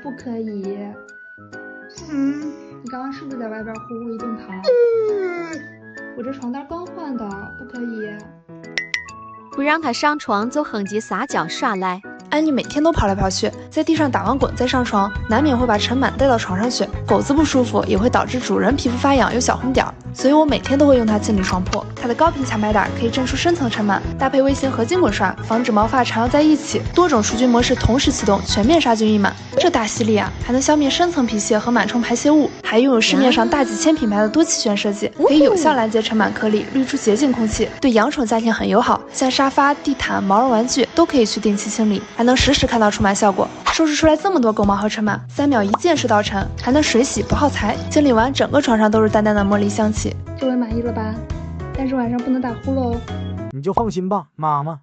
不可以。你刚刚是不是在外边呼呼一顿糖？我这床单刚换的，不可以。不让他上床就哼唧撒娇耍赖。安妮每天都跑来跑去，在地上打完滚再上床，难免会把尘螨带到床上去。狗子不舒服也会导致主人皮肤发痒有小红点儿，所以我每天都会用它清理床铺。它的高频强白胆可以震出深层尘螨，搭配微型合金滚刷，防止毛发缠绕在一起。多种除菌模式同时启动，全面杀菌抑螨。这大吸力啊，还能消灭深层皮屑和螨虫排泄物，还拥有市面上大几千品牌的多气旋设计，可以有效拦截尘螨颗粒，滤出洁净空气，对养宠家庭很友好。像沙发、地毯、毛绒玩具都可以去定期清理，还能实时看到除螨效果。收拾出来这么多狗毛和尘螨，3秒一键水到尘，还能水洗不耗材。清理完整个床上都是淡淡的茉莉香气。这回满意了吧？但是晚上不能打呼噜哦。你就放心吧，妈妈。